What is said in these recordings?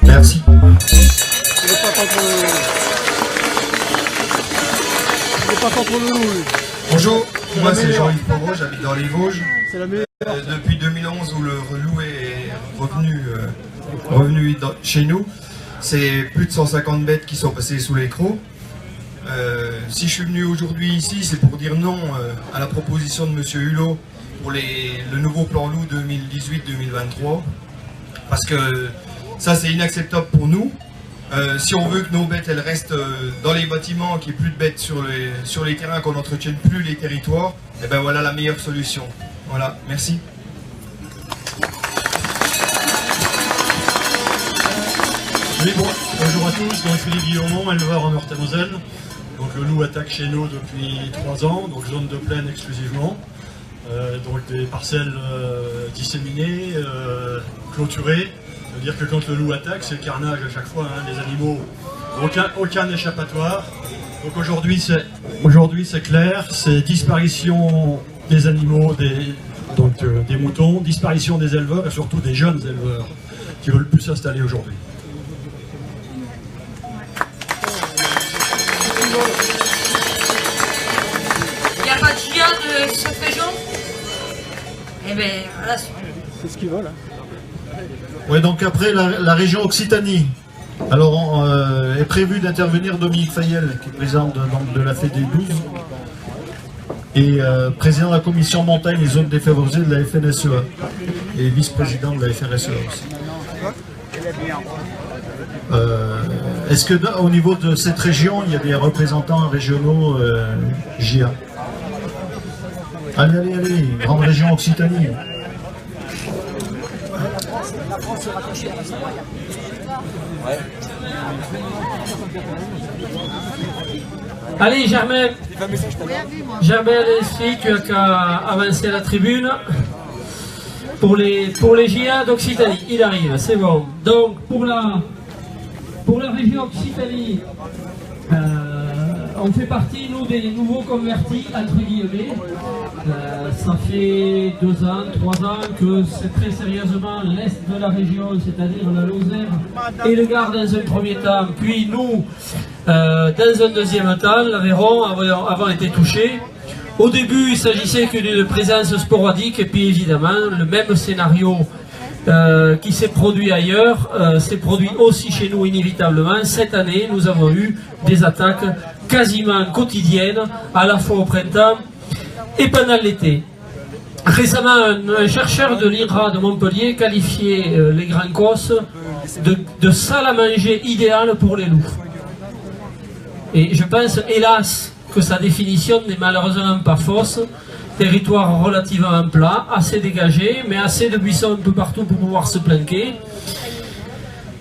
Merci. Bonjour, moi c'est Jean-Yves Poirot, j'habite dans les Vosges. Depuis 2011 où le loup est revenu chez nous, c'est plus de 150 bêtes qui sont passées sous les crocs. Si je suis venu aujourd'hui ici, c'est pour dire non à la proposition de M. Hulot pour le nouveau plan loup 2018-2023. Parce que ça c'est inacceptable pour nous. Si on veut que nos bêtes elles restent dans les bâtiments, qu'il n'y ait plus de bêtes sur les terrains, qu'on n'entretienne plus les territoires, et ben voilà la meilleure solution. Voilà, merci. Oui, bonjour à tous, donc Philippe Guillaumont, éleveur en Meurthe-et-Moselle. Donc le loup attaque chez nous depuis 3 ans, donc zone de plaine exclusivement. Donc des parcelles disséminées, clôturées. C'est-à-dire que quand le loup attaque, c'est carnage à chaque fois, hein, les animaux, aucun échappatoire. Donc aujourd'hui c'est clair, c'est disparition des animaux, des moutons, disparition des éleveurs et surtout des jeunes éleveurs qui veulent plus s'installer aujourd'hui. Il n'y a pas de GIA de Solfégeon? Eh bien, voilà. C'est ce qu'ils veulent. Oui, donc après la région Occitanie. Alors est prévu d'intervenir Dominique Fayel, qui est président de la FED12 et président de la commission montagne et zones défavorisées de la FNSEA et vice-président de la FNSEA aussi. Est-ce qu'au niveau de cette région, il y a des représentants régionaux GIA? Allez, grande région Occitanie. La France est rattachée à la Savoie. Ouais. Allez, Germain, Lestry, tu as qu'à avancer à la tribune pour les GIA d'Occitanie. Il arrive, c'est bon. Donc, pour la région Occitanie, on fait partie, nous, des nouveaux convertis, entre guillemets. Ça fait 2 ans, 3 ans que c'est très sérieusement l'est de la région, c'est-à-dire la Lozère et le Gard dans un premier temps, puis nous, dans un deuxième temps, l'Aveyron avant été touché. Au début, il s'agissait que d'une présence sporadique, et puis évidemment, le même scénario qui s'est produit ailleurs, s'est produit aussi chez nous inévitablement. Cette année, nous avons eu des attaques quasiment quotidiennes, à la fois au printemps et pendant l'été. Récemment, un chercheur de l'INRA de Montpellier qualifiait les grands cosses de salle à manger idéale pour les loups. Et je pense, hélas, que sa définition n'est malheureusement pas fausse. Territoire relativement plat, assez dégagé, mais assez de buissons un peu partout pour pouvoir se planquer.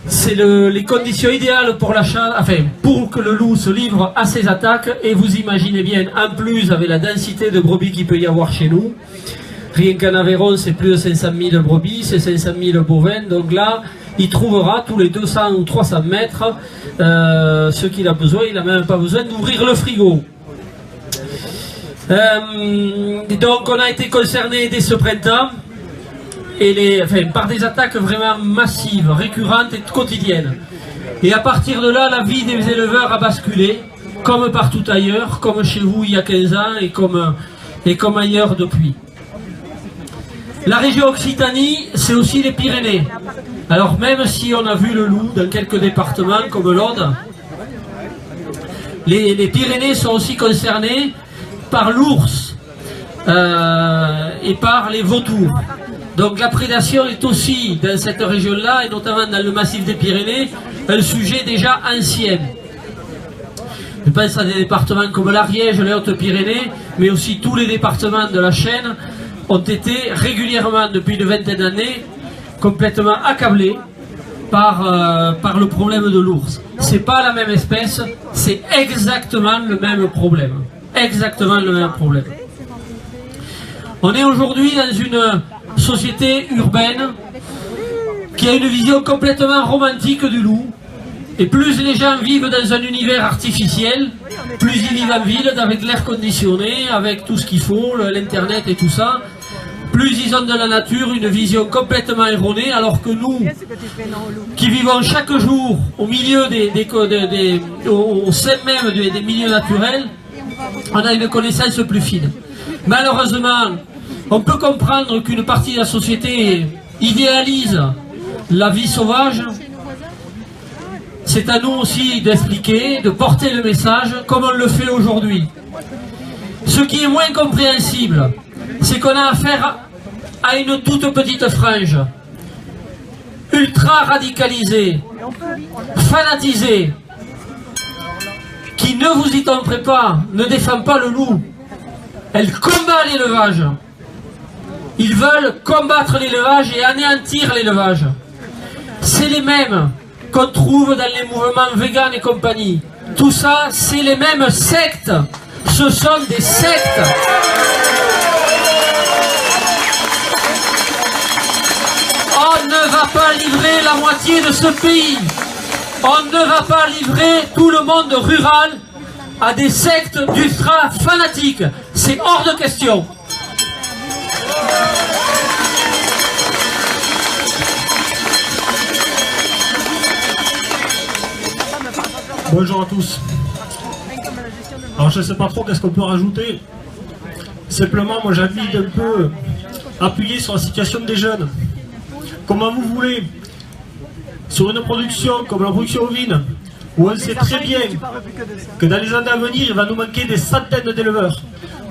C'est les conditions idéales pour la chasse, enfin, pour que le loup se livre à ses attaques. Et vous imaginez bien, en plus, avec la densité de brebis qu'il peut y avoir chez nous, rien qu'en Aveyron, c'est plus de 500 000 brebis, c'est 500 000 bovins. Donc là, il trouvera tous les 200 ou 300 mètres ce qu'il a besoin. Il n'a même pas besoin d'ouvrir le frigo. Donc on a été concerné dès ce printemps et par des attaques vraiment massives, récurrentes et quotidiennes. Et à partir de là, la vie des éleveurs a basculé, comme partout ailleurs, comme chez vous il y a 15 ans et comme ailleurs depuis. La région Occitanie, c'est aussi les Pyrénées. Alors même si on a vu le loup dans quelques départements comme l'Aude, les Pyrénées sont aussi concernés par l'ours et par les vautours. Donc la prédation est aussi dans cette région-là, et notamment dans le massif des Pyrénées, un sujet déjà ancien. Je pense à des départements comme l'Ariège, les Hautes-Pyrénées, mais aussi tous les départements de la chaîne ont été régulièrement, depuis une vingtaine d'années, complètement accablés par le problème de l'ours. C'est pas la même espèce, c'est exactement le même problème. Exactement le même problème. On est aujourd'hui dans une société urbaine qui a une vision complètement romantique du loup, Et plus les gens vivent dans un univers artificiel, plus ils vivent en ville, avec l'air conditionné, avec tout ce qu'il faut, l'internet et tout ça, plus ils ont de la nature une vision complètement erronée, alors que nous, qui vivons chaque jour au milieu au sein même des milieux naturels, on a une connaissance plus fine. Malheureusement, on peut comprendre qu'une partie de la société idéalise la vie sauvage. C'est à nous aussi d'expliquer, de porter le message comme on le fait aujourd'hui. Ce qui est moins compréhensible, c'est qu'on a affaire à une toute petite frange, ultra radicalisée, fanatisée, qui, ne vous y trompez pas, ne défend pas le loup. Elle combat l'élevage. Ils veulent combattre l'élevage et anéantir l'élevage. C'est les mêmes qu'on trouve dans les mouvements véganes et compagnie. Tout ça, c'est les mêmes sectes. Ce sont des sectes. On ne va pas livrer la moitié de ce pays. On ne va pas livrer tout le monde rural à des sectes d'ultra fanatiques. C'est hors de question. Bonjour à tous. Alors je ne sais pas trop qu'est-ce qu'on peut rajouter. Simplement, moi j'ai envie d'un peu appuyer sur la situation des jeunes. Comment vous voulez, sur une production comme la production ovine, où on sait très bien que dans les années à venir, il va nous manquer des centaines d'éleveurs.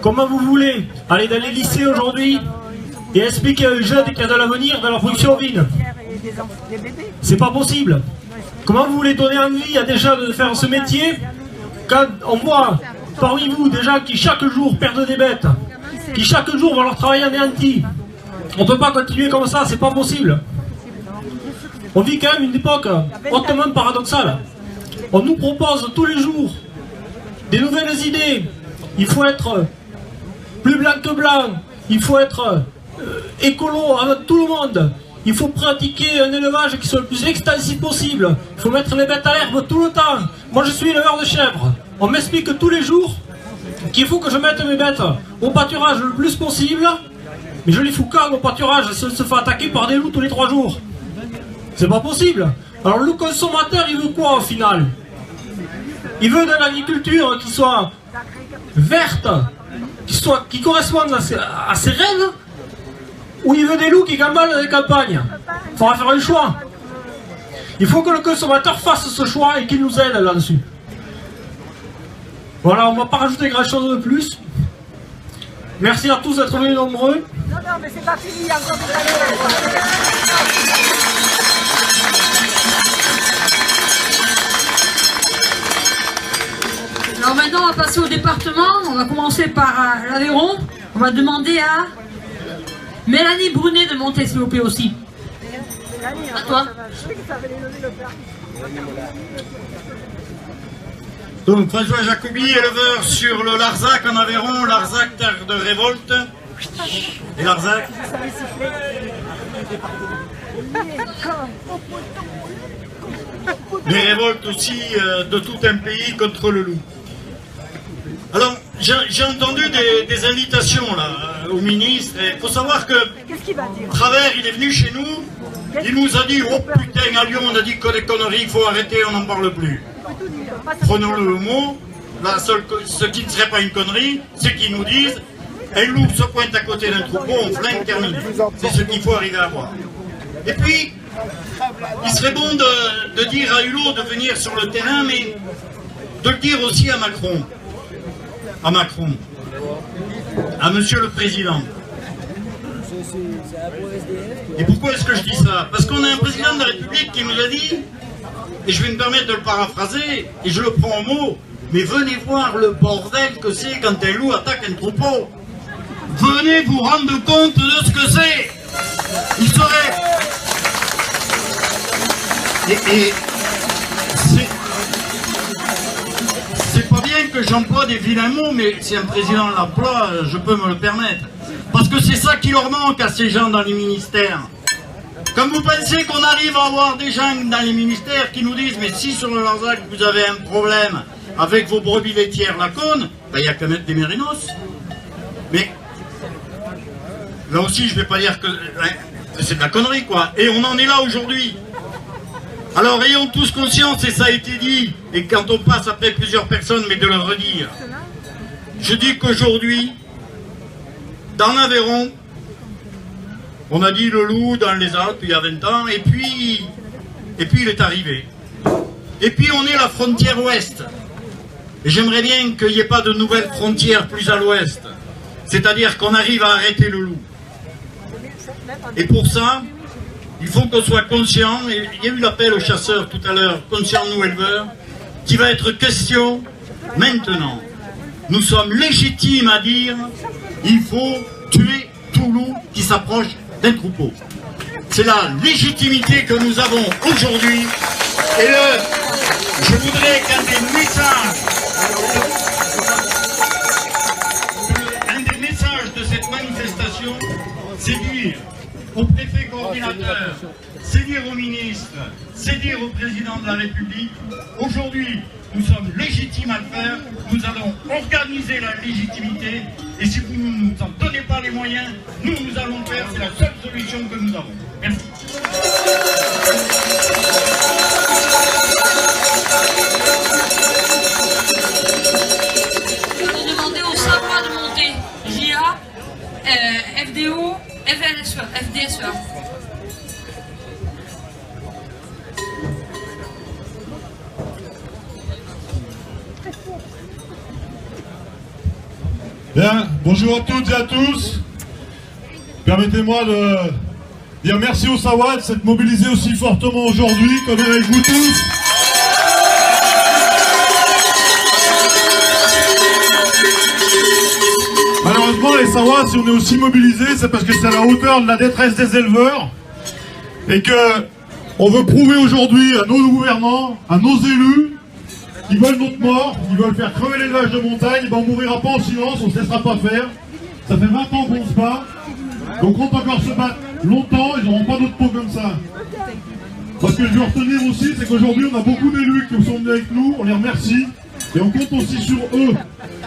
Comment vous voulez aller dans les lycées aujourd'hui et expliquer à un jeune qu'il y a de l'avenir dans la production ovine? C'est pas possible. Comment vous voulez donner envie à des jeunes de faire ce métier quand on voit parmi vous des gens qui chaque jour perdent des bêtes, qui chaque jour vont leur travail anéanti? On ne peut pas continuer comme ça, c'est pas possible. On vit quand même une époque hautement paradoxale. On nous propose tous les jours des nouvelles idées. Il faut être plus blanc que blanc, il faut être écolo avec tout le monde. Il faut pratiquer un élevage qui soit le plus extensif possible. Il faut mettre les bêtes à l'herbe tout le temps. Moi je suis éleveur de chèvres. On m'explique tous les jours qu'il faut que je mette mes bêtes au pâturage le plus possible. Mais je les fous quand au pâturage si on se fait attaquer par des loups tous les 3 jours? C'est pas possible. Alors le consommateur il veut quoi au final? Il veut de l'agriculture qui soit verte, qui corresponde à ses rêves, ou il veut des loups qui gambadent dans les campagnes? Il faudra faire un choix. Il faut que le consommateur fasse ce choix et qu'il nous aide là-dessus. Voilà, on ne va pas rajouter grand chose de plus. Merci à tous d'être venus nombreux. Non, mais c'est pas fini, encore tout à l'heure. Alors maintenant, on va passer au département. On va commencer par l'Aveyron. On va demander à Mélanie Brunet de monter, s'il vous plaît, aussi. À toi. Donc François Jacobi, éleveur sur le Larzac en Aveyron, Larzac terre de révolte. Et Larzac. Les révoltes aussi de tout un pays contre le loup. Alors, j'ai entendu des invitations là au ministre. Il faut savoir que Travers, il est venu chez nous. Il nous a dit, oh putain, à Lyon, on a dit que des conneries, il faut arrêter, on n'en parle plus. Prenons-le au mot. La seule, ce qui ne serait pas une connerie, c'est qu'ils nous disent, un loup se pointe à côté d'un troupeau, on flingue, terminé. C'est ce qu'il faut arriver à voir. Et puis, il serait bon de dire à Hulot de venir sur le terrain, mais de le dire aussi à Macron. À Monsieur le Président. Et pourquoi est-ce que je dis ça? Parce qu'on a un président de la République qui nous a dit, et je vais me permettre de le paraphraser, et je le prends au mot, mais venez voir le bordel que c'est quand un loup attaque un troupeau. Venez vous rendre compte de ce que c'est. Il serait... Et c'est pas bien que j'emploie des vilains mots, mais si un président l'emploie, je peux me le permettre. Parce que c'est ça qui leur manque à ces gens dans les ministères. Comme vous pensez qu'on arrive à avoir des gens dans les ministères qui nous disent mais si sur le Larzac vous avez un problème avec vos brebis laitières lacones, ben, il n'y a qu'à mettre des mérinos. Mais là aussi je ne vais pas dire que c'est de la connerie quoi. Et on en est là aujourd'hui. Alors ayons tous conscience, et ça a été dit, et quand on passe après plusieurs personnes, mais de le redire, je dis qu'aujourd'hui, dans l'Aveyron, on a dit le loup dans les Alpes il y a 20 ans, et puis il est arrivé. Et puis on est la frontière ouest. Et j'aimerais bien qu'il n'y ait pas de nouvelles frontières plus à l'ouest. C'est-à-dire qu'on arrive à arrêter le loup. Et pour ça, il faut qu'on soit conscient, et il y a eu l'appel aux chasseurs tout à l'heure, conscient nous éleveurs, qui va être question maintenant. Nous sommes légitimes à dire, il faut tuer tout loup qui s'approche d'un troupeau. C'est la légitimité que nous avons aujourd'hui. Et je voudrais qu'un des messages de cette manifestation, c'est dire au préfet coordinateur, c'est dire au ministre, c'est dire au président de la République, aujourd'hui, nous sommes légitimes à le faire, nous allons organiser la légitimité, et si vous ne nous en donnez pas les moyens, nous allons le faire, c'est la seule solution que nous avons. Merci. Nous allons demander aux Savoie de monter. JA, FDO, FDSE. Bien, bonjour à toutes et à tous. Permettez-moi de dire merci aux Savoie de s'être mobilisés aussi fortement aujourd'hui, comme avec vous tous. Malheureusement, les Savoie, si on est aussi mobilisés, c'est parce que c'est à la hauteur de la détresse des éleveurs et que on veut prouver aujourd'hui à nos gouvernants, à nos élus, qui veulent notre mort, qui veulent faire crever l'élevage de montagne, ben on ne mourira pas en silence, on ne se laissera pas faire. Ça fait 20 ans qu'on se bat, donc on compte encore se battre longtemps, ils n'auront pas d'autre peau comme ça. Parce que je veux retenir aussi, c'est qu'aujourd'hui on a beaucoup d'élus qui sont venus avec nous, on les remercie, et on compte aussi sur eux.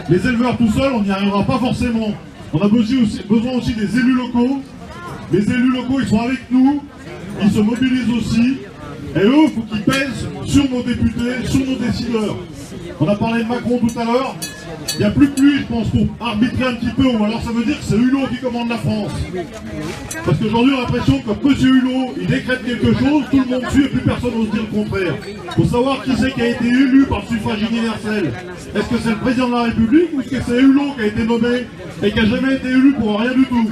Les éleveurs tout seuls, on n'y arrivera pas forcément. On a besoin aussi des élus locaux. Les élus locaux, ils sont avec nous, ils se mobilisent aussi. Et eux, il faut qu'ils pèsent sur nos députés, sur nos décideurs. On a parlé de Macron tout à l'heure. Il n'y a plus que lui, je pense, pour arbitrer un petit peu. Ou alors ça veut dire que c'est Hulot qui commande la France. Parce qu'aujourd'hui, on a l'impression que M. Hulot, il décrète quelque chose, tout le monde suit et plus personne n'ose dire le contraire. Il faut savoir qui c'est qui a été élu par le suffrage universel. Est-ce que c'est le président de la République ou est-ce que c'est Hulot qui a été nommé et qui n'a jamais été élu pour rien du tout?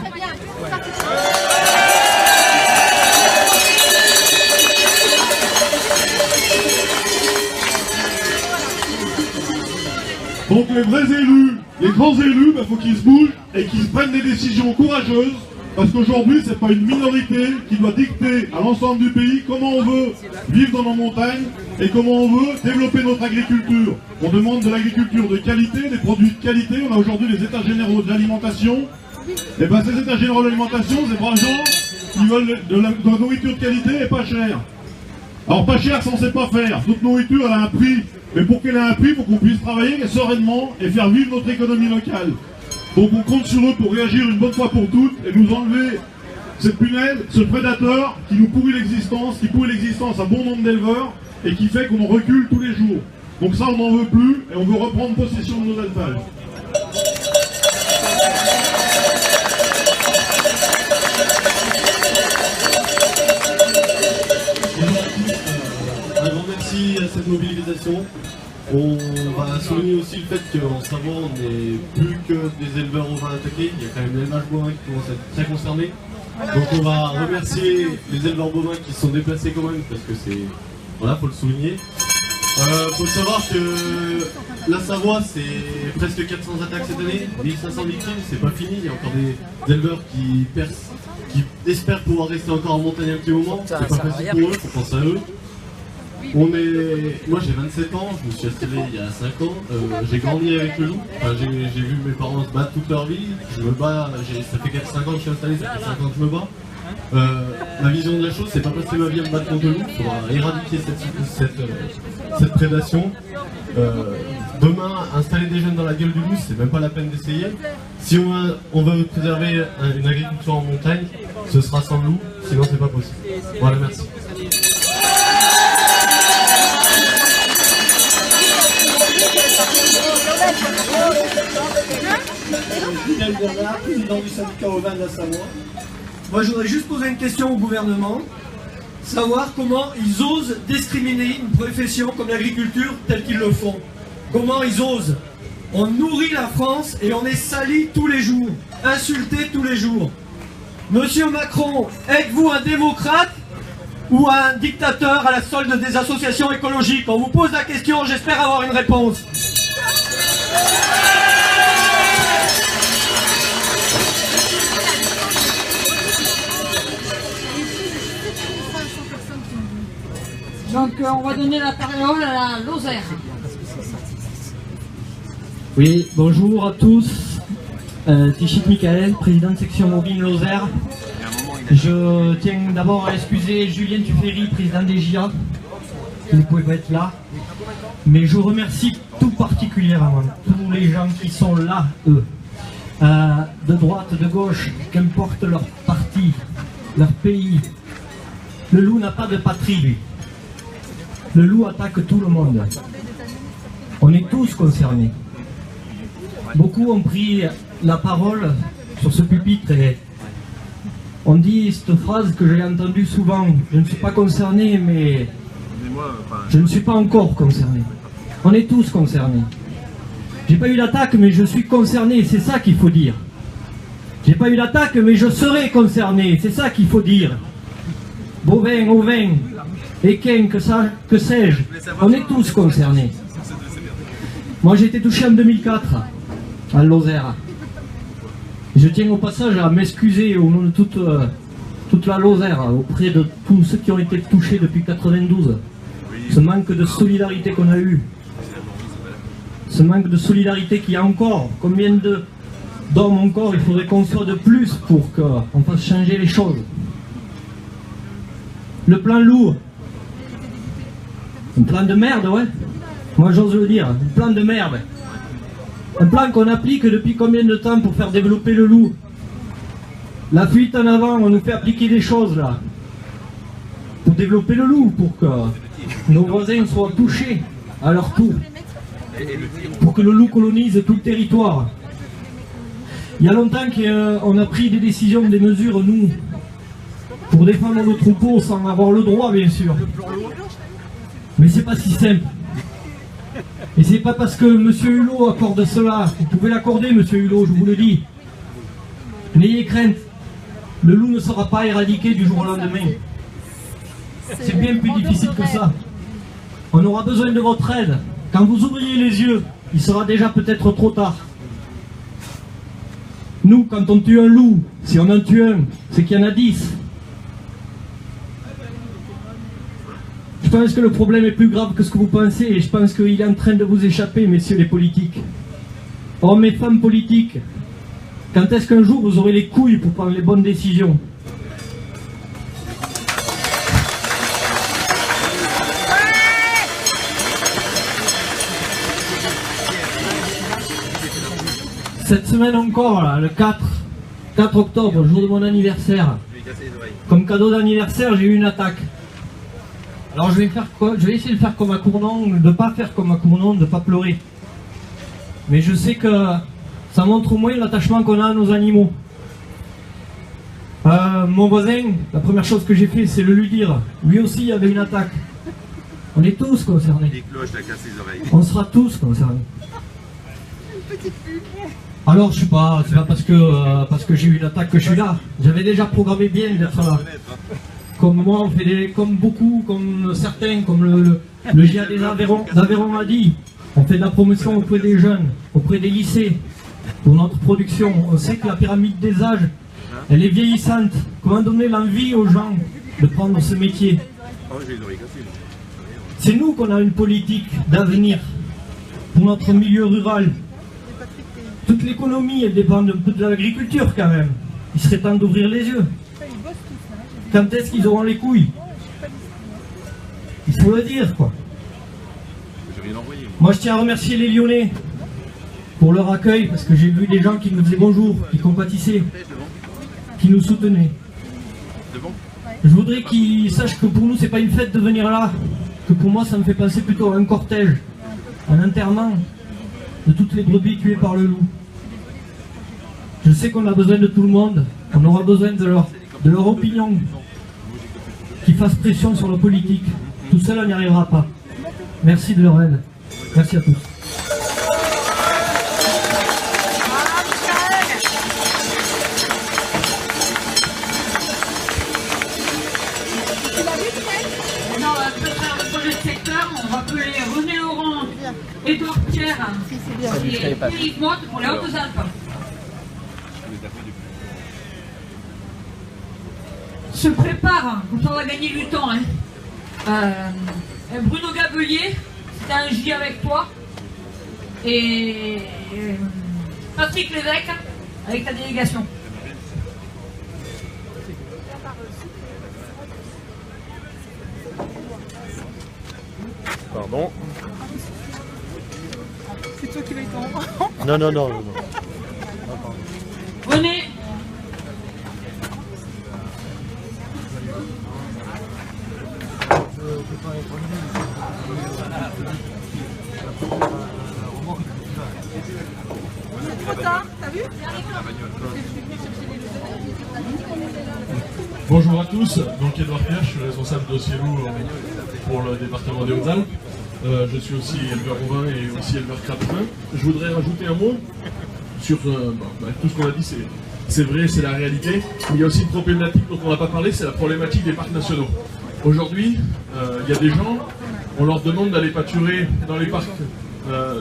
Donc les vrais élus, les grands élus, il faut qu'ils se bougent et qu'ils prennent des décisions courageuses, parce qu'aujourd'hui, c'est pas une minorité qui doit dicter à l'ensemble du pays comment on veut vivre dans nos montagnes et comment on veut développer notre agriculture. On demande de l'agriculture de qualité, des produits de qualité. On a aujourd'hui les états généraux de l'alimentation. Et bien ces états généraux de l'alimentation, c'est braves gens qui veulent de la nourriture de qualité et pas cher. Alors pas cher, ça on sait pas faire. Notre nourriture, elle a un prix. Mais pour qu'elle ait un prix, il faut qu'on puisse travailler sereinement et faire vivre notre économie locale. Donc on compte sur eux pour réagir une bonne fois pour toutes et nous enlever cette punaise, ce prédateur qui nous pourrit l'existence, qui pourrit l'existence à bon nombre d'éleveurs et qui fait qu'on recule tous les jours. Donc ça, on n'en veut plus et on veut reprendre possession de nos alpages. Un grand merci à cette mobilisation. On va souligner aussi le fait qu'en Savoie, on n'est plus que des éleveurs ovins attaqués. Il y a quand même l'élevage bovin qui commence à être très concerné. Donc on va remercier les éleveurs bovins qui se sont déplacés quand même, parce que c'est... Voilà, faut le souligner. Faut savoir que la Savoie, c'est presque 400 attaques cette année, 1500 victimes, c'est pas fini. Il y a encore des éleveurs qui percent, qui espèrent pouvoir rester encore en montagne un petit moment. C'est pas facile pour eux, faut penser à eux. Moi j'ai 27 ans, je me suis installé il y a 5 ans, j'ai grandi avec le loup, enfin, j'ai vu mes parents se battre toute leur vie, je me bats, ça fait 4-5 ans que je suis installé, ça fait 5 ans que je me bats. Ma vision de la chose, c'est pas passer ma vie à me battre contre le loup, il faudra éradiquer cette prédation. Demain, installer des jeunes dans la gueule du loup, c'est même pas la peine d'essayer. Si on veut préserver une agriculture en montagne, ce sera sans loup, sinon c'est pas possible. Voilà, merci. Michel Bernard, président du syndicat ovin de la Savoie. Moi, je voudrais juste poser une question au gouvernement, savoir comment ils osent discriminer une profession comme l'agriculture telle qu'ils le font. Comment ils osent. On nourrit la France et on est sali tous les jours, insulté tous les jours. Monsieur Macron, êtes-vous un démocrate ou un dictateur à la solde des associations écologiques? On vous pose la question, j'espère avoir une réponse. Donc on va donner la parole à la Lozère. Oui, bonjour à tous. Tichit Michael, président de section mobile Lozère. Je tiens d'abord à excuser Julien Tuffery, président des GIA, qui ne pouvait pas être là. Mais je remercie tout particulièrement tous les gens qui sont là, eux. De droite, de gauche, qu'importe leur parti, leur pays. Le loup n'a pas de patrie, lui. Le loup attaque tout le monde. On est tous concernés. Beaucoup ont pris la parole sur ce pupitre et on dit cette phrase que j'ai entendue souvent. Je ne suis pas concerné, mais je ne suis pas encore concerné. On est tous concernés. J'ai pas eu l'attaque, mais je suis concerné. C'est ça qu'il faut dire. J'ai pas eu l'attaque, mais je serai concerné. C'est ça qu'il faut dire. Bovin, ovin, équin, que sais-je, on est tous concernés. Moi j'ai été touché en 2004 à Lozère. Je tiens au passage à m'excuser au nom de toute la Lozère auprès de tous ceux qui ont été touchés depuis 92. Ce manque de solidarité qu'on a eu. Ce manque de solidarité qu'il y a encore. Combien d'hommes encore il faudrait qu'on soit de plus pour qu'on fasse changer les choses. Le plan loup. Un plan de merde, ouais. Moi j'ose le dire, un plan de merde. Un plan qu'on applique depuis combien de temps pour faire développer le loup? La fuite en avant, on nous fait appliquer des choses là. Pour développer le loup, pour que nos voisins soient touchés à leur tour. Pour que le loup colonise tout le territoire. Il y a longtemps qu'on a pris des décisions, des mesures, nous, pour défendre nos troupeaux sans avoir le droit, bien sûr. Mais c'est pas si simple. Et c'est pas parce que M. Hulot accorde cela. Vous pouvez l'accorder, M. Hulot, je vous le dis. N'ayez crainte. Le loup ne sera pas éradiqué du jour au lendemain. C'est bien plus difficile que ça. On aura besoin de votre aide. Quand vous ouvriez les yeux, il sera déjà peut-être trop tard. Nous, quand on tue un loup, si on en tue un, c'est qu'il y en a 10. Je pense que le problème est plus grave que ce que vous pensez et je pense qu'il est en train de vous échapper, messieurs les politiques. Hommes et femmes politiques, quand est-ce qu'un jour vous aurez les couilles pour prendre les bonnes décisions? Cette semaine encore, là, le 4 octobre, jour de mon anniversaire, comme cadeau d'anniversaire, j'ai eu une attaque. Alors je vais faire quoi? Je vais essayer de faire comme à Cournon, de ne pas faire comme à Cournon, de ne pas pleurer. Mais je sais que ça montre au moins l'attachement qu'on a à nos animaux. Mon voisin, la première chose que j'ai fait, c'est le lui dire. Lui aussi, il y avait une attaque. On est tous concernés. On sera tous concernés. Alors je sais pas, c'est pas parce que j'ai eu une attaque que je suis là. J'avais déjà programmé bien d'être là. Comme moi, on fait comme beaucoup, comme certains, comme le GIA d'Aveyron a dit, on fait de la promotion auprès des jeunes, auprès des lycées, pour notre production. On sait que la pyramide des âges, elle est vieillissante. Comment donner l'envie aux gens de prendre ce métier? C'est nous qu'on a une politique d'avenir pour notre milieu rural. Toute l'économie, elle dépend un peu de l'agriculture quand même. Il serait temps d'ouvrir les yeux. Quand est-ce qu'ils auront les couilles? Il faut le dire, quoi. Moi, je tiens à remercier les Lyonnais pour leur accueil, parce que j'ai vu des gens qui nous disaient bonjour, qui compatissaient, qui nous soutenaient. Je voudrais qu'ils sachent que pour nous, c'est pas une fête de venir là, que pour moi, ça me fait penser plutôt à un cortège, un enterrement de toutes les brebis tuées par le loup. Je sais qu'on a besoin de tout le monde, on aura besoin de leur opinion, qui fassent pression sur la politique. Tout seul, on n'y arrivera pas. Merci de leur aide. Merci à tous. Maintenant, on va faire le projet de secteur. On va appeler René Laurent, Édouard Pierre et Eric Motte pour les Hautes-Alpes. Se prépare, quand on va gagner du temps. Bruno Gabelier, c'est un J avec toi. Et Patrick Lévesque, avec ta délégation. Pardon. C'est toi qui vas être en... Non, non, non. Venez. C'est trop tard, t'as vu? Bonjour à tous, donc Édouard Pierre, je suis responsable dossier loup pour le département des Hautes-Alpes. Je suis aussi éleveur ovin et aussi éleveur crapevin. Je voudrais rajouter un mot sur tout ce qu'on a dit, c'est vrai, c'est la réalité. Mais il y a aussi une problématique dont on n'a pas parlé, c'est la problématique des parcs nationaux. Aujourd'hui, il y a des gens, on leur demande d'aller pâturer dans les parcs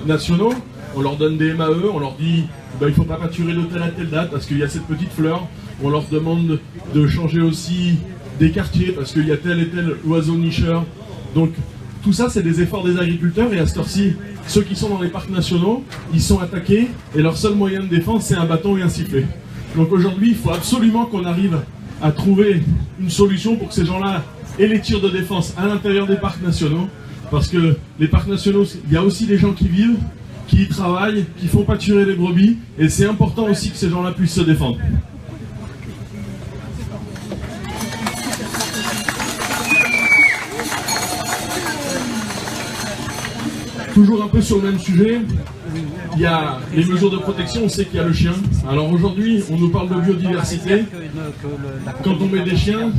nationaux, on leur donne des MAE, on leur dit il ne faut pas pâturer de telle à telle date parce qu'il y a cette petite fleur, on leur demande de changer aussi des quartiers parce qu'il y a tel et tel oiseau nicheur. Donc tout ça c'est des efforts des agriculteurs et à cette heure-ci, ceux qui sont dans les parcs nationaux, ils sont attaqués et leur seul moyen de défense c'est un bâton et un sifflet. Donc aujourd'hui il faut absolument qu'on arrive à trouver une solution pour que ces gens-là aient les tirs de défense à l'intérieur des parcs nationaux. Parce que les parcs nationaux, il y a aussi des gens qui vivent, qui y travaillent, qui font pâturer les brebis, et c'est important aussi que ces gens-là puissent se défendre. Toujours un peu sur le même sujet, il y a les mesures de protection, on sait qu'il y a le chien. Alors aujourd'hui, on nous parle de biodiversité. Quand on met des chiens,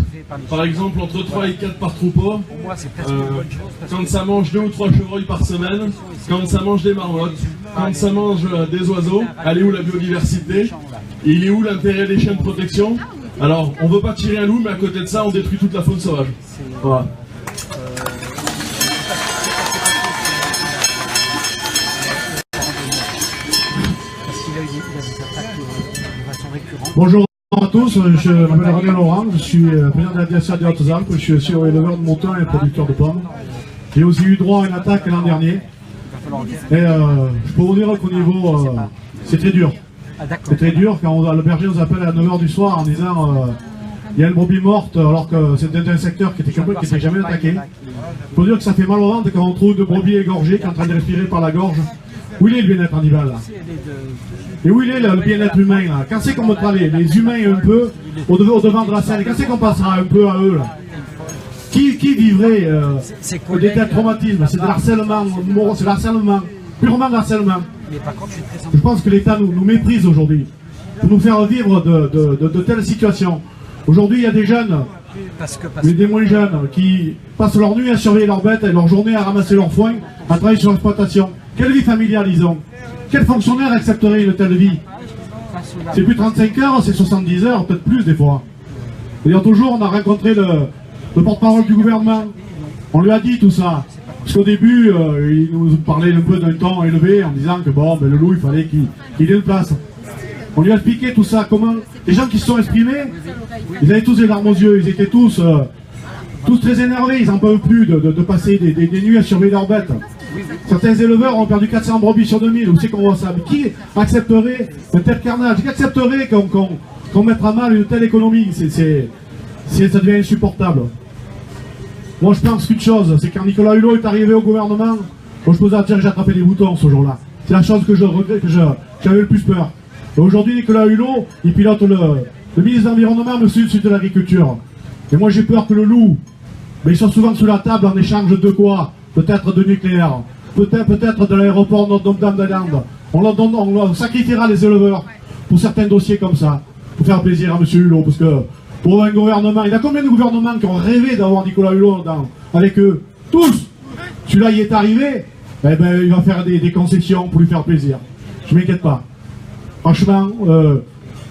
par exemple entre 3 et 4 par troupeau, quand ça mange 2 ou 3 chevreuils par semaine, quand ça mange des marmottes, quand ça mange des oiseaux, elle est où la biodiversité? Il est où l'intérêt des chiens de protection? Alors, on ne veut pas tirer un loup, mais à côté de ça, on détruit toute la faune sauvage. Voilà. Bonjour à tous, je m'appelle René Laurent, je suis président de la DSA des Hautes-Alpes, je suis aussi éleveur de moutons et producteur de pommes. J'ai aussi eu droit à une attaque l'an dernier. Et je peux vous dire qu'au niveau, c'est très dur. C'est très dur quand le berger nous appelle à 9h du soir en disant il y a une brebis morte alors que c'était un secteur qui n'était jamais attaqué. Il faut dire que ça fait mal au ventre quand on trouve de brebis égorgées qui sont en train de respirer par la gorge. Où il est le bien-être animal là? Et où il est le bien-être humain là? Quand c'est qu'on mettra les humains un peu au devant de la scène? Quand c'est qu'on passera un peu à eux là? Qui vivrait des tels traumatismes? C'est de l'harcèlement, c'est de l'harcèlement, purement de l'harcèlement. Je pense que l'État nous méprise aujourd'hui pour nous faire vivre de telles situations. Aujourd'hui, il y a des jeunes, des moins jeunes, qui passent leur nuit à surveiller leurs bêtes et leur journée à ramasser leurs foins, à travailler sur l'exploitation. Quelle vie familiale ils ont? Quel fonctionnaire accepterait une telle vie? C'est plus 35 heures, c'est 70 heures, peut-être plus des fois. D'ailleurs, toujours, on a rencontré le porte-parole du gouvernement. On lui a dit tout ça. Parce qu'au début, il nous parlait un peu d'un ton élevé en disant que bon, le loup, il fallait qu'il ait une place. On lui a expliqué tout ça, comment les gens qui se sont exprimés, ils avaient tous des larmes aux yeux, ils étaient tous très énervés, ils n'en peuvent plus de passer des nuits à surveiller leurs bêtes. Certains éleveurs ont perdu 400 brebis sur 2000, où c'est qu'on voit ça? Mais qui accepterait un tel carnage? Qui accepterait qu'on mette à mal une telle économie? ça devient insupportable. Moi je pense qu'une chose, c'est quand Nicolas Hulot est arrivé au gouvernement, moi je peux dire que j'ai attrapé des boutons ce jour-là. C'est la chose que je regrette, que j'avais le plus peur. Et aujourd'hui Nicolas Hulot, il pilote le ministre de l'Environnement, mais celui de l'Agriculture. Et moi j'ai peur que le loup, mais ils sont souvent sous la table en échange de quoi? Peut-être de nucléaire, peut-être de l'aéroport Notre-Dame-des-Landes. On sacrifiera les éleveurs pour certains dossiers comme ça, pour faire plaisir à M. Hulot, parce que pour un gouvernement, il y a combien de gouvernements qui ont rêvé d'avoir Nicolas Hulot avec eux? Tous. Celui-là il est arrivé, eh ben, il va faire des concessions pour lui faire plaisir. Je ne m'inquiète pas. Franchement,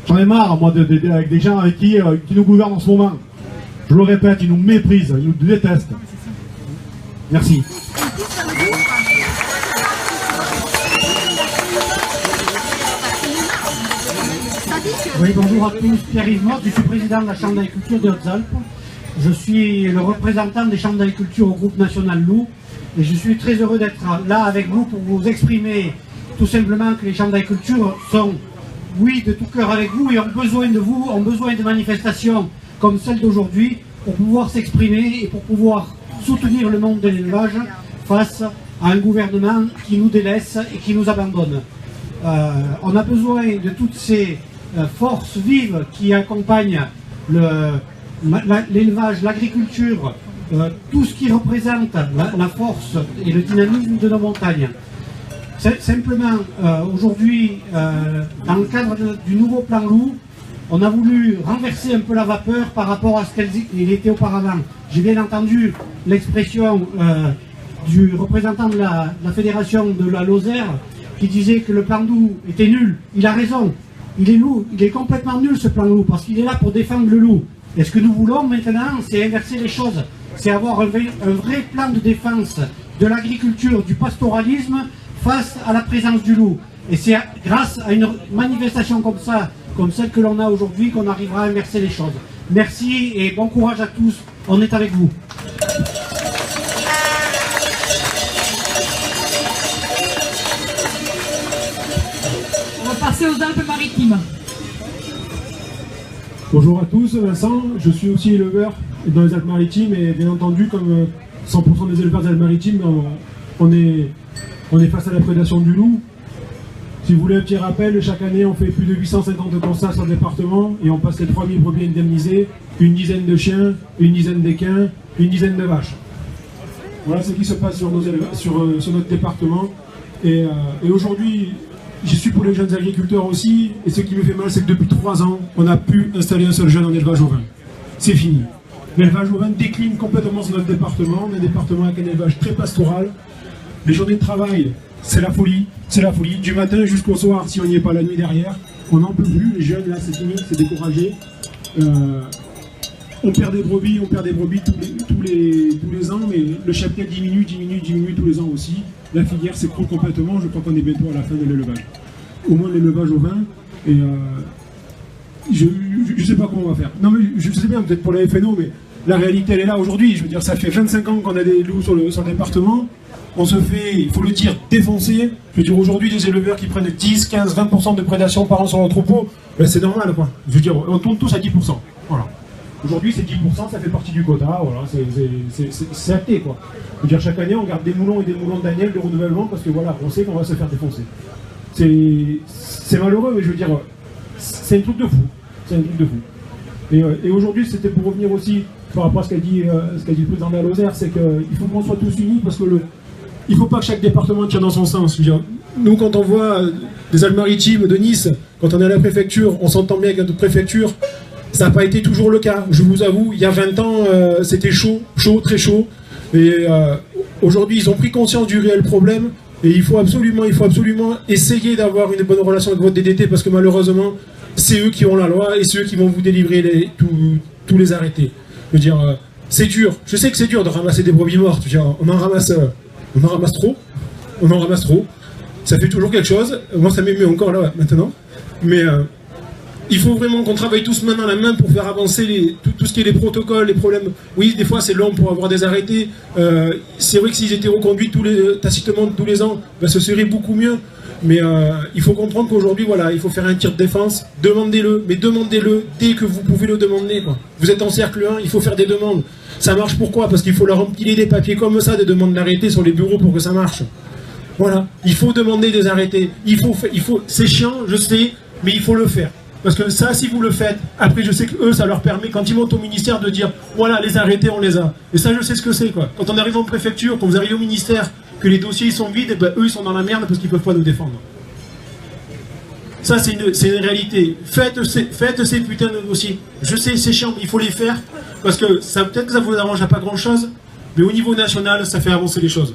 j'en ai marre, moi, avec des gens avec qui nous gouvernent en ce moment. Je le répète, ils nous méprisent, ils nous détestent. Merci. Oui, bonjour à tous, Pierre-Yves Motte, je suis président de la Chambre d'agriculture des Hautes-Alpes. Je suis le représentant des chambres d'agriculture au groupe national Loup et je suis très heureux d'être là avec vous pour vous exprimer tout simplement que les chambres d'agriculture sont, oui, de tout cœur avec vous et ont besoin de vous, ont besoin de manifestations comme celle d'aujourd'hui pour pouvoir s'exprimer et pour pouvoir soutenir le monde de l'élevage face à un gouvernement qui nous délaisse et qui nous abandonne. On a besoin de toutes ces forces vives qui accompagnent l'élevage, l'agriculture, tout ce qui représente la force et le dynamisme de nos montagnes. Simplement, aujourd'hui, dans le cadre du nouveau plan loup, on a voulu renverser un peu la vapeur par rapport à ce qu'il était auparavant. J'ai bien entendu l'expression du représentant de la fédération de la Lozère qui disait que le plan loup était nul. Il a raison. Il est complètement nul ce plan loup parce qu'il est là pour défendre le loup. Et ce que nous voulons maintenant, c'est inverser les choses. C'est avoir un vrai plan de défense de l'agriculture, du pastoralisme face à la présence du loup. Et c'est grâce à une manifestation comme ça, comme celle que l'on a aujourd'hui, qu'on arrivera à inverser les choses. Merci et bon courage à tous. On est avec vous. On va passer aux Alpes-Maritimes. Bonjour à tous, Vincent, je suis aussi éleveur dans les Alpes-Maritimes et bien entendu comme 100% des éleveurs des Alpes-Maritimes, on est face à la prédation du loup. Si vous voulez un petit rappel, chaque année on fait plus de 850 constats sur le département et on passe les 3000 brebis indemnisés, une dizaine de chiens, une dizaine d'équins, une dizaine de vaches. Voilà ce qui se passe sur notre département et aujourd'hui j'y suis pour les jeunes agriculteurs aussi et ce qui me fait mal c'est que depuis 3 ans on n'a pu installer un seul jeune en élevage ovin. C'est fini. L'élevage ovin décline complètement sur notre département, on a un département avec un élevage très pastoral. Les journées de travail, c'est la folie, du matin jusqu'au soir, si on n'y est pas la nuit derrière, on n'en peut plus, les jeunes là c'est fini, c'est découragé. On perd des brebis tous les ans, mais le cheptel diminue tous les ans aussi. La filière s'écroule complètement, je crois qu'on est bientôt à la fin de l'élevage. Au moins l'élevage au vin, et je ne sais pas comment on va faire. Non mais je sais bien, peut-être pour la FNO, mais la réalité elle est là aujourd'hui. Je veux dire, ça fait 25 ans qu'on a des loups sur le département. On se fait, il faut le dire, défoncer. Je veux dire, aujourd'hui, des éleveurs qui prennent 10, 15, 20% de prédation par an sur leur troupeau, ben c'est normal, quoi. Je veux dire, on tourne tous à 10%. Voilà. Aujourd'hui, c'est 10%, ça fait partie du quota, voilà, c'est acté, quoi. Je veux dire, chaque année, on garde des moulons et des moulons d'Aniel de renouvellement parce que, voilà, on sait qu'on va se faire défoncer. C'est malheureux, mais je veux dire, c'est un truc de fou. C'est un truc de fou. Et aujourd'hui, c'était pour revenir aussi par rapport à ce qu'a dit le président de la Lozère, c'est qu'il faut qu'on soit tous unis parce que il ne faut pas que chaque département tire dans son sens. Je veux dire, nous, quand on voit des Alpes-Maritimes de Nice, quand on est à la préfecture, on s'entend bien avec notre préfecture. Ça n'a pas été toujours le cas. Je vous avoue, il y a 20 ans, c'était chaud, très chaud. Et aujourd'hui, ils ont pris conscience du réel problème. Et il faut absolument essayer d'avoir une bonne relation avec votre DDT parce que malheureusement, c'est eux qui ont la loi et c'est eux qui vont vous délivrer tous les arrêtés. Je veux dire, c'est dur. Je sais que c'est dur de ramasser des brebis mortes. Je veux dire, on en ramasse trop. Ça fait toujours quelque chose. Moi, ça m'émeut encore là maintenant. Mais il faut vraiment qu'on travaille tous main dans la main pour faire avancer tout ce qui est les protocoles, les problèmes. Oui, des fois, c'est long pour avoir des arrêtés. C'est vrai que s'ils étaient reconduits tacitement tous les ans, ben, ce serait beaucoup mieux. Mais il faut comprendre qu'aujourd'hui, voilà, il faut faire un tir de défense, demandez-le, mais demandez-le dès que vous pouvez le demander, quoi. Vous êtes en cercle 1, il faut faire des demandes. Ça marche pourquoi? Parce qu'il faut leur empiler des papiers comme ça, des demandes d'arrêté sur les bureaux pour que ça marche. Voilà, il faut demander des arrêtés, c'est chiant, je sais, mais il faut le faire. Parce que ça, si vous le faites, après je sais que eux, ça leur permet, quand ils montent au ministère, de dire, voilà, les arrêtés, on les a. Et ça, je sais ce que c'est, quoi. Quand on arrive en préfecture, quand vous arrivez au ministère, que les dossiers ils sont vides, et ben, eux, ils sont dans la merde parce qu'ils peuvent pas nous défendre. Ça, c'est une réalité. Faites ces putains de dossiers. Je sais, c'est chiant, mais il faut les faire, parce que ça peut-être que ça vous arrange à pas grand-chose, mais au niveau national, ça fait avancer les choses.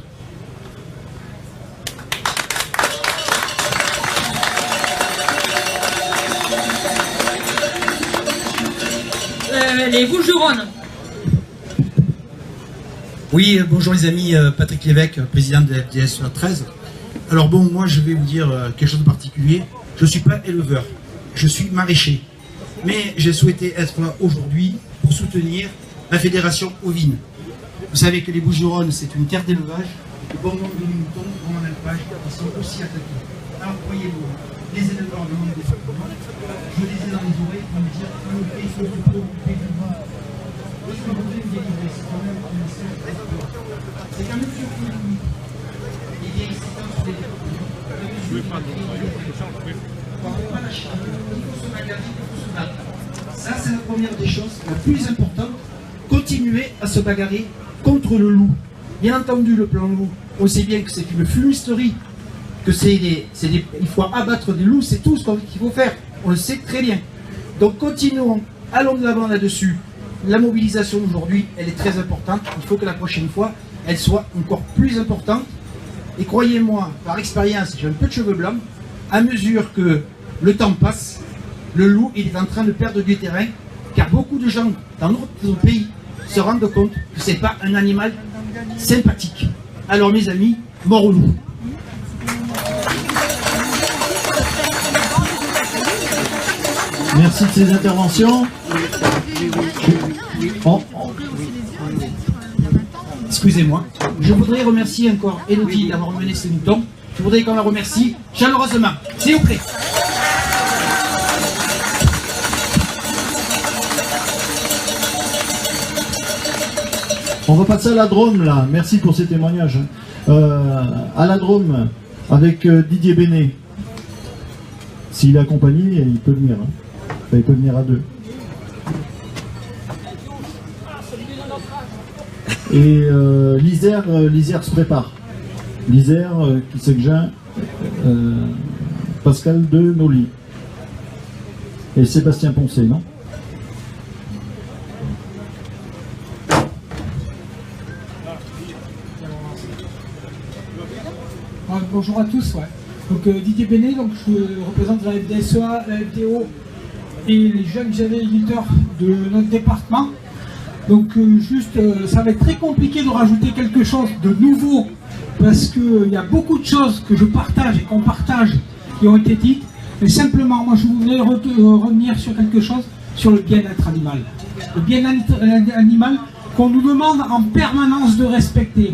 Les Bouches-du-Rhône. Oui, bonjour les amis, Patrick Lévesque, président de la FDS 13. Alors bon, moi je vais vous dire quelque chose de particulier. Je ne suis pas éleveur, je suis maraîcher. Mais j'ai souhaité être là aujourd'hui pour soutenir la fédération ovine. Vous savez que les Bouches-du-Rhône, c'est une terre d'élevage. Le bon nombre de moutons, bon nombre d'élevage, ils sont aussi attaqués. Alors voyez-vous, les éleveurs de monde des Bouches-du-Rhône, je les ai dans les oreilles pour me dire il faut du pot, du vin. Est-ce que vous voulez me délivrer? C'est quand même un message. C'est quand même surprenant. Il y a ici sur les je ne veux pas lâcher. Il faut se maganer, il faut se battre. Ça, c'est la première des choses, la plus importante. Continuer à se bagarrer contre le loup. Bien entendu, le plan loup, on sait bien que c'est une fumisterie, que il faut abattre des loups, c'est tout ce qu'il faut faire. On le sait très bien. Donc continuons, allons de l'avant là-dessus. La mobilisation d'aujourd'hui, elle est très importante. Il faut que la prochaine fois, elle soit encore plus importante. Et croyez-moi, par expérience, j'ai un peu de cheveux blancs, à mesure que le temps passe, le loup, il est en train de perdre du terrain, car beaucoup de gens dans notre pays se rendent compte que ce n'est pas un animal sympathique. Alors mes amis, mort au loup. Merci de ces interventions. Excusez-moi. Je voudrais remercier encore Elodie d'avoir mené ces moutons. Je voudrais qu'on la remercie chaleureusement. S'il vous plaît. On va passer à la Drôme là. Merci pour ces témoignages. À la Drôme avec Didier Bénet. S'il est accompagné, il peut venir. Hein. Enfin, il peut venir à deux. Et l'Isère se prépare. L'Isère qui s'exgène Pascal de Noli. Et Sébastien Poncet, non? Bonjour à tous. Ouais. Donc Didier Bénet, donc je représente la FDSEA, la FDO et les jeunes agriculteurs de notre département. Donc ça va être très compliqué de rajouter quelque chose de nouveau parce qu'il y a beaucoup de choses que je partage et qu'on partage qui ont été dites. Mais simplement, moi je voudrais revenir sur quelque chose, sur le bien-être animal. Le bien-être animal qu'on nous demande en permanence de respecter.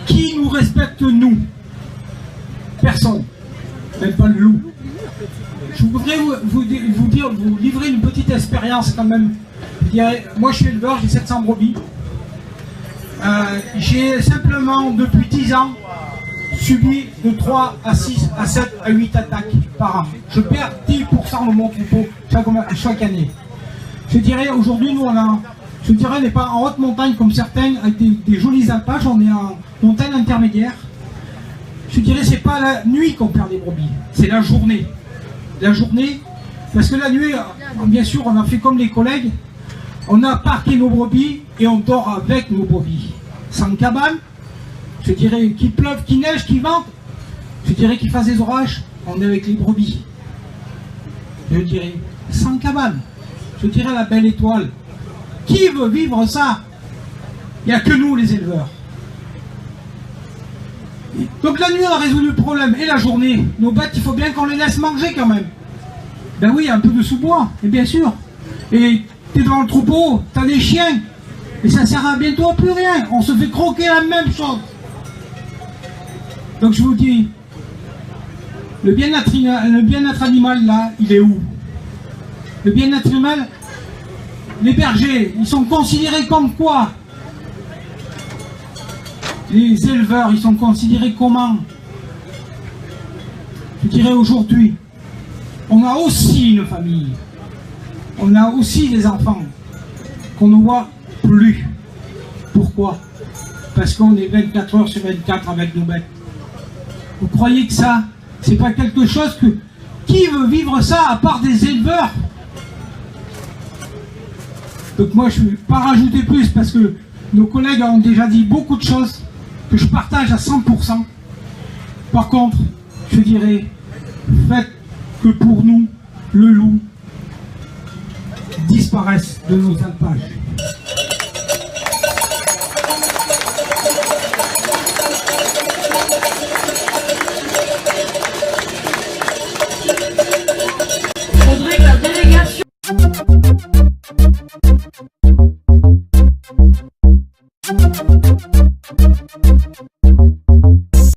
Qui nous respecte, nous? Personne. Même pas le loup. Je voudrais vous livrer une petite expérience quand même. Moi je suis éleveur, j'ai 700 brebis. J'ai simplement depuis 10 ans subi de 3 à 6 à 7 à 8 attaques par an. Je perds 10% de mon troupeau chaque année. Je dirais aujourd'hui nous on n'est pas en haute montagne comme certains avec des jolis alpages, on est en montagne intermédiaire. Je dirais c'est pas la nuit qu'on perd les brebis, c'est la journée. La journée, parce que la nuit, bien sûr, on a fait comme les collègues, on a parqué nos brebis et on dort avec nos brebis. Sans cabane, je dirais qu'il pleuve, qu'il neige, qu'il vente, je dirais qu'il fasse des orages, on est avec les brebis. Je dirais, sans cabane, je dirais la belle étoile. Qui veut vivre ça? Il n'y a que nous les éleveurs. Donc la nuit on a résolu le problème, et la journée, nos bêtes il faut bien qu'on les laisse manger quand même. Ben oui, un peu de sous-bois, et bien sûr. Et t'es devant le troupeau, t'as des chiens, et ça sert à bientôt à plus rien, on se fait croquer la même chose. Donc je vous dis, Le bien-être animal, là, il est où? Le bien-être animal, les bergers, ils sont considérés comme quoi? Les éleveurs, ils sont considérés comment? Je dirais aujourd'hui, on a aussi une famille, on a aussi des enfants qu'on ne voit plus. Pourquoi? Parce qu'on est 24 heures sur 24 avec nos bêtes. Vous croyez que ça, c'est pas quelque chose que... Qui veut vivre ça à part des éleveurs? Donc moi je ne vais pas rajouter plus parce que nos collègues ont déjà dit beaucoup de choses que je partage à 100%. Par contre, je dirais, faites que pour nous, le loup disparaisse de nos alpages.